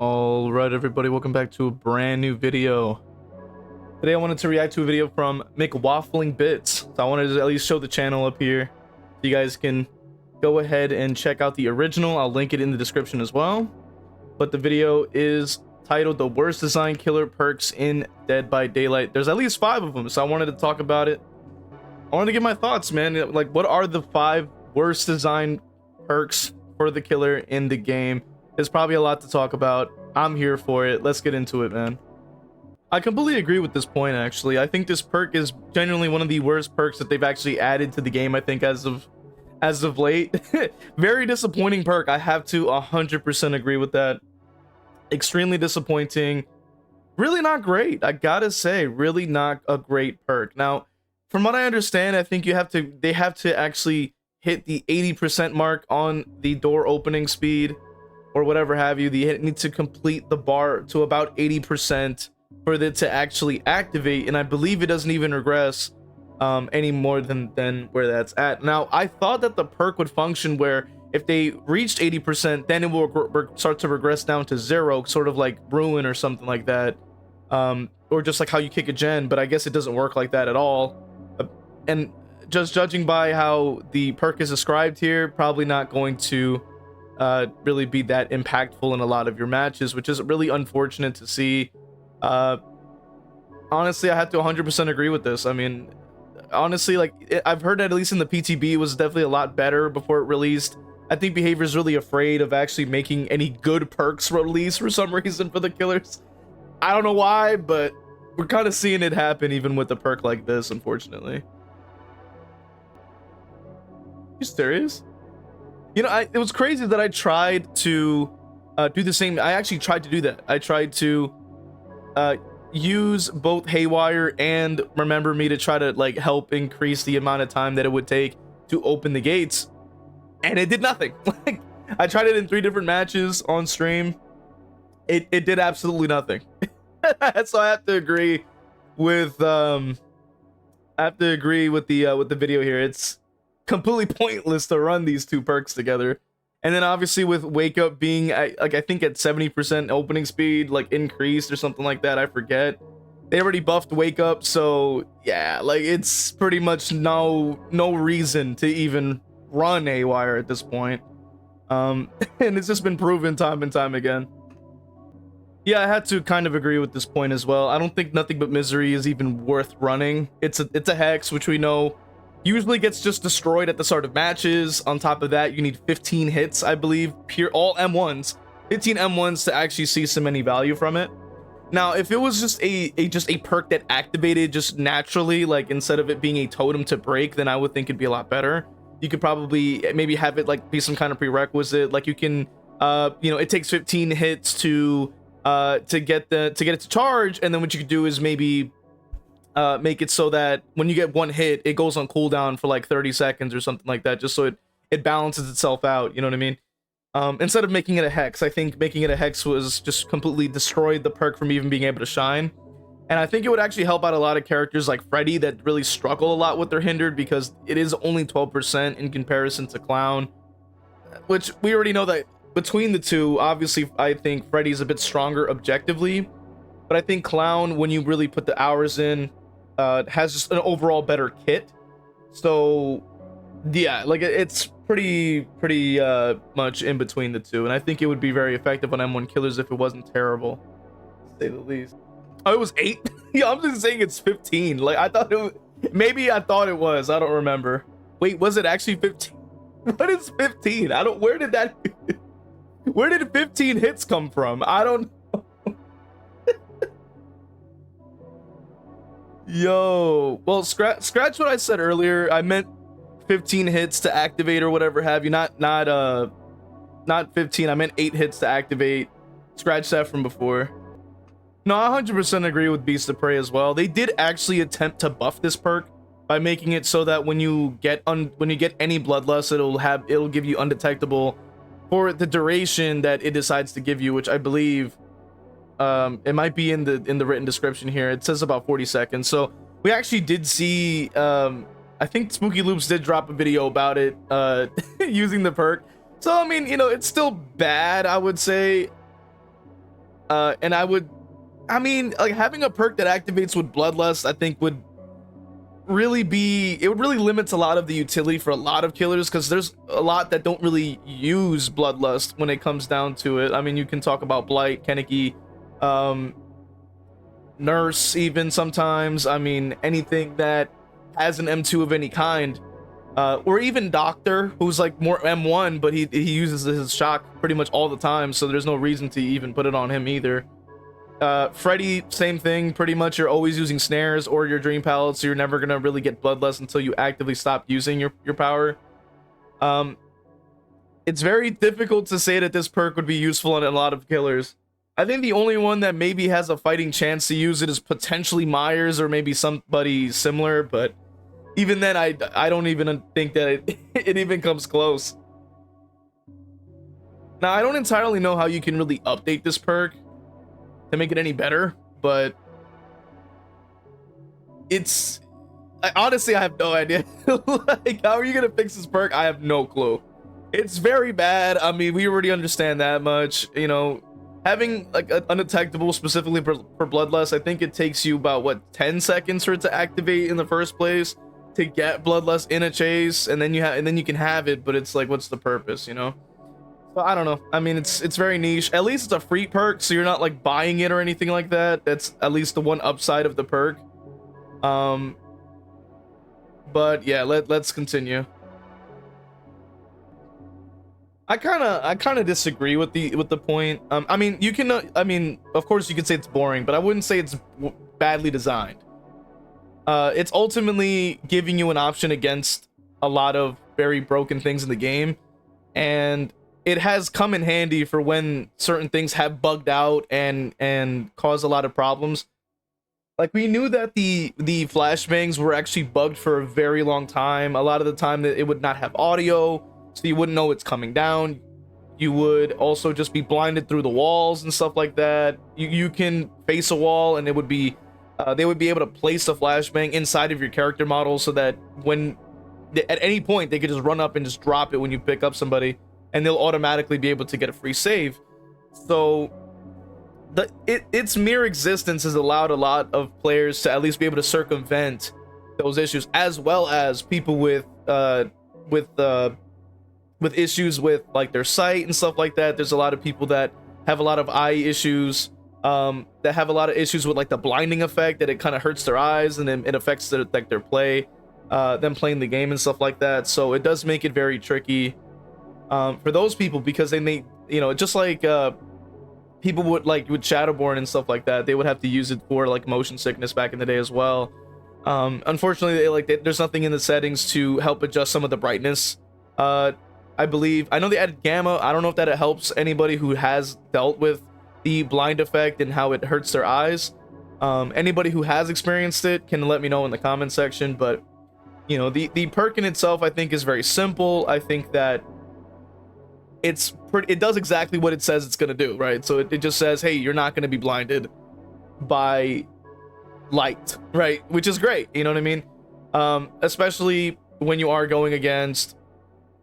All right, everybody, welcome back to a brand new video. Today I wanted to react to a video from McWafflingBitz. So I wanted to at least show the channel up here so you guys can go ahead and check out the original. I'll link it in the description as well. But the video is titled "The Worst Design Killer Perks in Dead by Daylight." There's at least 5 of them, so I wanted to talk about it. I wanted to get my thoughts, man. Like, what are the 5 worst design perks for the killer in the game? There's probably a lot to talk about. I'm here for it. Let's get into it, man. I completely agree with this point, actually. I think this perk is genuinely one of the worst perks that they've actually added to the game, I think, as of late. Very disappointing perk. I have to 100% agree with that. Extremely disappointing. Really not great. I gotta say, really not a great perk. Now, from what I understand, I think they have to actually hit the 80% mark on the door opening speed or whatever have you. They need to complete the bar to about 80% for it to actually activate, and I believe it doesn't even regress any more than where that's at. Now, I thought that the perk would function where if they reached 80%, then it will start to regress down to 0, sort of like Ruin or something like that, or just like how you kick a gen, but I guess it doesn't work like that at all. And just judging by how the perk is described here, probably not going to really be that impactful in a lot of your matches, which is really unfortunate to see. Honestly, I have to 100% agree with this. I mean, honestly, like, I've heard that at least in the PTB it was definitely a lot better before it released. I think Behavior is really afraid of actually making any good perks release for some reason for the killers. I don't know why, but we're kind of seeing it happen even with a perk like this, unfortunately. You serious? You know, it was crazy that I tried to do the same. I actually tried to do that. I tried to use both Haywire and Remember Me to try to like help increase the amount of time that it would take to open the gates, and it did nothing. Like, I tried it in 3 different matches on stream. It did absolutely nothing. So I have to agree with the video here. It's completely pointless to run these 2 perks together. And then obviously with Wake Up being at, like, I think at 70% opening speed, like increased or something like that, I forget. They already buffed Wake Up, so yeah, like, it's pretty much no reason to even run Haywire at this point. And it's just been proven time and time again. Yeah, I had to kind of agree with this point as well. I don't think Nothing But Misery is even worth running. It's a hex, which we know usually gets just destroyed at the start of matches. On top of that, you need 15 hits, I believe, pure all M1s, 15 M1s to actually see some any value from it. Now, if it was just a perk that activated just naturally, like instead of it being a totem to break, then I would think it'd be a lot better. You could probably maybe have it like be some kind of prerequisite, like you can you know, it takes 15 hits to get it to charge, and then what you could do is maybe make it so that when you get 1 hit, it goes on cooldown for like 30 seconds or something like that, just so it balances itself out, you know what I mean? Instead of making it a hex, I think making it a hex was just completely destroyed the perk from even being able to shine. And I think it would actually help out a lot of characters like Freddy that really struggle a lot with their hindered, because it is only 12% in comparison to Clown, which we already know that between the 2, obviously I think Freddy's a bit stronger objectively, but I think Clown, when you really put the hours in, has just an overall better kit. So yeah, like, it's pretty much in between the 2, and I think it would be very effective on M1 killers if it wasn't terrible, to say the least. Oh, it was 8. Yeah, I'm just saying it's 15. Like, I thought it was, maybe I thought it was, I don't remember. Wait, was it actually 15? What is 15? I don't, where did 15 hits come from? I don't know. Yo, well, scratch what I said earlier. I meant 15 hits to activate or whatever have you, not 15. I meant 8 hits to activate. Scratch that from before. No, I 100% agree with Beast of Prey as well. They did actually attempt to buff this perk by making it so that when you get any bloodlust, it'll give you undetectable for the duration that it decides to give you, which I believe it might be in the written description here. It says about 40 seconds. So we actually did see I think Spooky Loops did drop a video about it using the perk. So I mean, you know, it's still bad, I would say. And I mean, like having a perk that activates with Bloodlust, I think would really limits a lot of the utility for a lot of killers, because there's a lot that don't really use Bloodlust when it comes down to it. I mean, you can talk about Blight, Keneki, Nurse even sometimes. I mean, anything that has an M2 of any kind, or even Doctor, who's like more M1, but he uses his shock pretty much all the time, so there's no reason to even put it on him either. Freddy, same thing, pretty much. You're always using snares or your dream palette, so you're never gonna really get Bloodlust until you actively stop using your power. It's very difficult to say that this perk would be useful on a lot of killers. I think the only one that maybe has a fighting chance to use it is potentially Myers, or maybe somebody similar, but even then I don't even think that it even comes close. Now, I don't entirely know how you can really update this perk to make it any better, but honestly, I have no idea. Like, how are you gonna fix this perk? I have no clue. It's very bad. I mean, we already understand that much. You know, having like undetectable specifically for Bloodlust, I think it takes you about, what, 10 seconds for it to activate in the first place to get Bloodlust in a chase, and then you can have it, but it's like, what's the purpose, you know? So I don't know. I mean, it's very niche. At least it's a free perk, so you're not like buying it or anything like that. That's at least the one upside of the perk. But yeah, let's continue. I kind of disagree with the point. I mean, you can I mean, of course you could say it's boring, but I wouldn't say it's badly designed. It's ultimately giving you an option against a lot of very broken things in the game, and it has come in handy for when certain things have bugged out and caused a lot of problems. Like, we knew that the flashbangs were actually bugged for a very long time. A lot of the time that it would not have audio, so you wouldn't know it's coming down. You would also just be blinded through the walls and stuff like that. You can face a wall and it would be they would be able to place a flashbang inside of your character model, so that when at any point they could just run up and just drop it when you pick up somebody, and they'll automatically be able to get a free save. So its mere existence has allowed a lot of players to at least be able to circumvent those issues, as well as people with issues with like their sight and stuff like that. There's a lot of people that have a lot of eye issues, that have a lot of issues with like the blinding effect, that it kind of hurts their eyes and then it affects their play, them playing the game and stuff like that. So it does make it very tricky for those people, because they may, you know, just like people would like with Shadowborn and stuff like that, they would have to use it for like motion sickness back in the day as well. Unfortunately, there's nothing in the settings to help adjust some of the brightness. I believe, I know they added gamma. I don't know if that helps anybody who has dealt with the blind effect and how it hurts their eyes. Anybody who has experienced it can let me know in the comment section. But you know, the perk in itself, I think, is very simple. I think that it does exactly what it says it's gonna do, right? So it just says, hey, you're not gonna be blinded by light, right? Which is great, you know what I mean? Especially when you are going against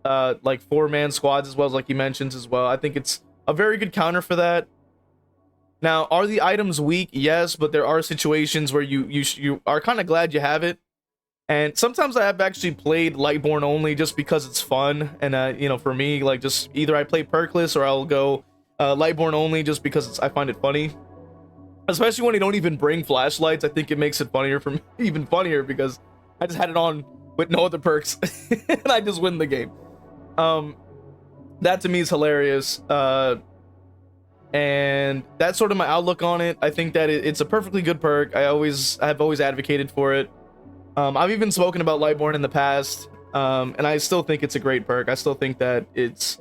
like 4-man squads, as well as like you mentioned as well. I think it's a very good counter for that. Now, are the items weak? Yes, but there are situations where you are kind of glad you have it. And sometimes I have actually played Lightborn only just because it's fun. And you know, for me, like, just either I play Perkless or I'll go Lightborn only just because I find it funny. Especially when they don't even bring flashlights. I think it makes it funnier for me, even funnier, because I just had it on with no other perks and I just win the game. That to me is hilarious. And that's sort of my outlook on it. I think that it's a perfectly good perk. I've always advocated for it. I've even spoken about Lightborn in the past, and I still think it's a great perk. I still think that it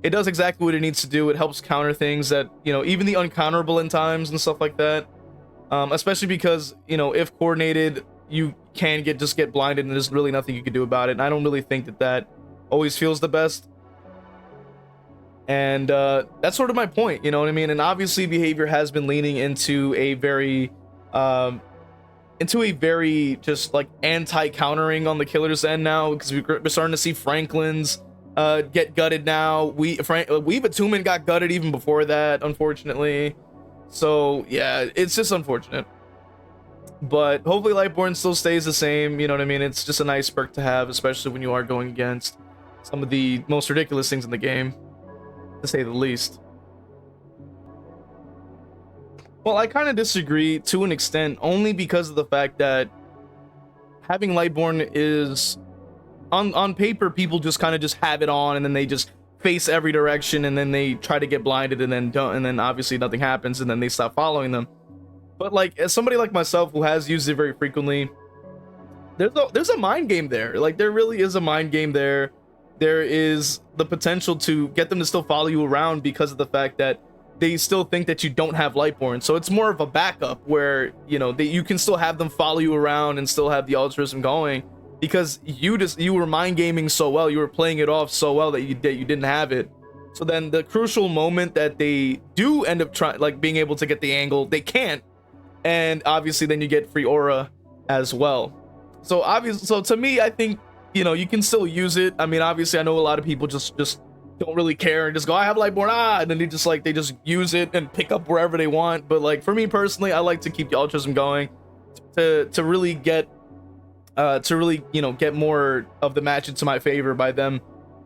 does exactly what it needs to do. It helps counter things that, you know, even the uncounterable in times and stuff like that. Especially because, you know, if coordinated, you can just get blinded and there's really nothing you can do about it. And I don't really think that always feels the best. And that's sort of my point, you know what I mean? And obviously behavior has been leaning into a very just like anti-countering on the killer's end now, because we're starting to see Franklin's get gutted now. Weave Attunement got gutted even before that, unfortunately. So yeah, it's just unfortunate. But hopefully Lightborn still stays the same, you know what I mean? It's just a nice perk to have, especially when you are going against some of the most ridiculous things in the game, to say the least. Well, I kind of disagree to an extent, only because of the fact that having Lightborn is on paper, people just kind of just have it on and then they just face every direction and then they try to get blinded and then don't, and then obviously nothing happens and then they stop following them. But like, as somebody like myself who has used it very frequently, there's a mind game there. Like, there really is a mind game there. There is the potential to get them to still follow you around because of the fact that they still think that you don't have Lightborn. So it's more of a backup where, you know, you can still have them follow you around and still have the altruism going, because you were mind gaming so well, you were playing it off so well that you didn't have it. So then the crucial moment that they do end up being able to get the angle, they can't, and obviously then you get free aura as well. So obviously, so to me, I think, you know, you can still use it. I mean, obviously I know a lot of people just don't really care and just go, I have Lightborn, and then they just use it and pick up wherever they want. But like, for me personally, I like to keep the altruism going to really get you know, get more of the match into my favor by them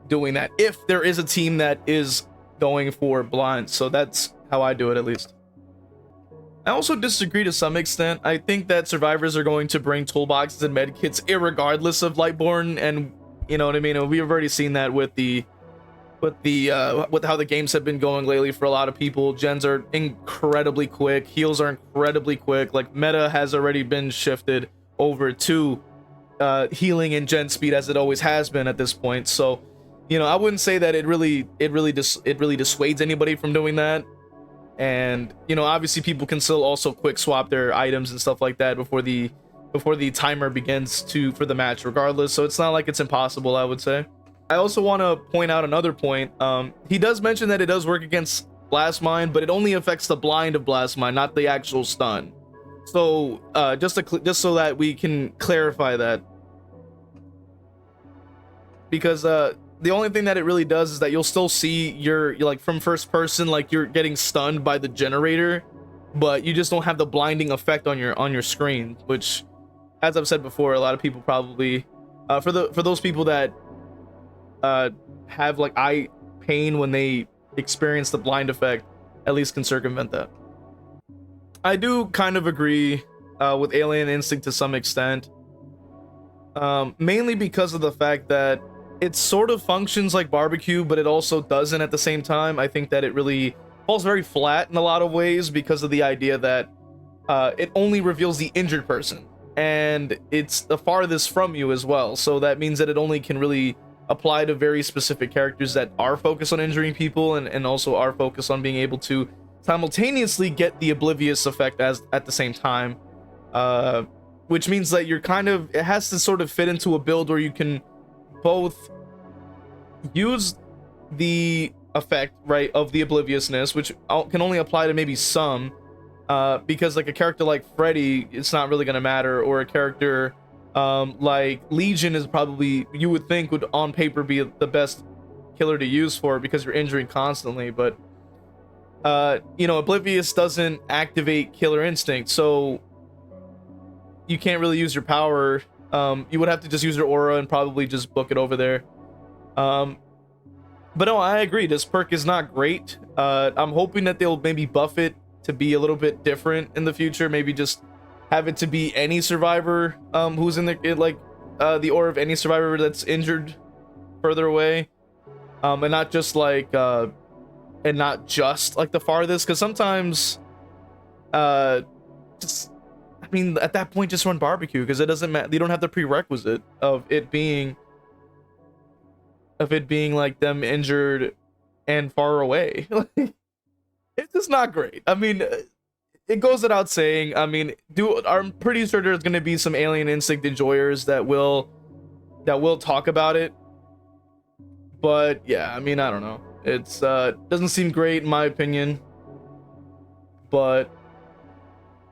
doing that, if there is a team that is going for blind. So that's how I do it, at least. I also disagree to some extent. I think that survivors are going to bring toolboxes and medkits irregardless of Lightborn, and you know what I mean. And we've already seen that with how the games have been going lately for a lot of people. Gens are incredibly quick, heals are incredibly quick. Like, meta has already been shifted over to healing and gen speed, as it always has been at this point. So, you know, I wouldn't say that it really dissuades anybody from doing that. And you know, obviously people can still also quick swap their items and stuff like that before the timer begins for the match regardless. So it's not like it's impossible, I would say. I also want to point out another point. He does mention that it does work against Blast Mine, but it only affects the blind of Blast Mine, not the actual stun. So just so that we can clarify that, because the only thing that it really does is that you'll still see you're like from first person, like you're getting stunned by the generator, but you just don't have the blinding effect on your screen, which, as I've said before, a lot of people probably for those people that have like eye pain when they experience the blind effect, at least can circumvent that. I do kind of agree with Alien Instinct to some extent, mainly because of the fact that it sort of functions like barbecue, but it also doesn't at the same time. I think that it really falls very flat in a lot of ways because of the idea that it only reveals the injured person, and it's the farthest from you as well. So that means that it only can really apply to very specific characters that are focused on injuring people and also are focused on being able to simultaneously get the oblivious effect at the same time, which means that it has to sort of fit into a build where you can both use the effect, right, of the obliviousness, which can only apply to maybe some, because like a character like Freddy, it's not really going to matter, or a character like Legion is probably, you would think, would on paper be the best killer to use for, because you're injuring constantly. But you know, Oblivious doesn't activate Killer Instinct, so you can't really use your power. You would have to just use your aura and probably just book it over there. But no, I agree, this perk is not great. I'm hoping that they'll maybe buff it to be a little bit different in the future. Maybe just have it to be any survivor who's in the aura of any survivor that's injured further away, and not just like the farthest, because sometimes just, I mean, at that point, just run barbecue, because it doesn't matter. You don't have the prerequisite of it being like them injured and far away. It's just not great. I mean, it goes without saying. I mean, I'm pretty sure there's going to be some Alien Instinct enjoyers that will talk about it. But yeah, I mean, I don't know. It's doesn't seem great in my opinion. But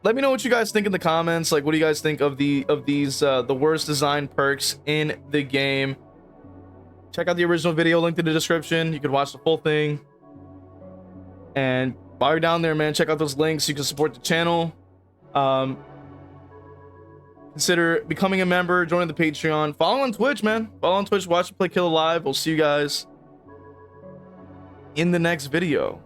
let me know what you guys think in the comments. Like, what do you guys think of these the worst designed perks in the game? Check out the original video linked in the description. You can watch the full thing. And while you're down there, man, check out those links. You can support the channel. Consider becoming a member, joining the Patreon, follow on Twitch, man. Follow on Twitch, watch and play Kill Live. We'll see you guys in the next video.